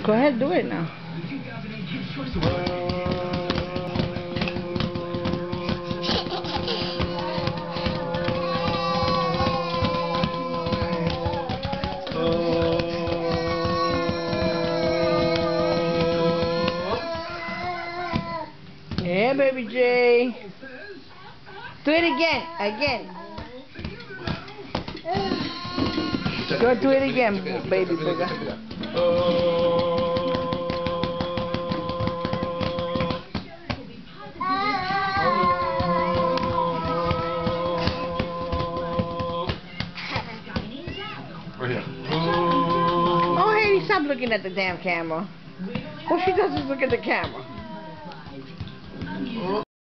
Go ahead, do it now. Yeah, baby J. Do it again. Go do it again, baby booger. Right here. Oh, Hailey, stop looking at the damn camera. All she does is look at the camera.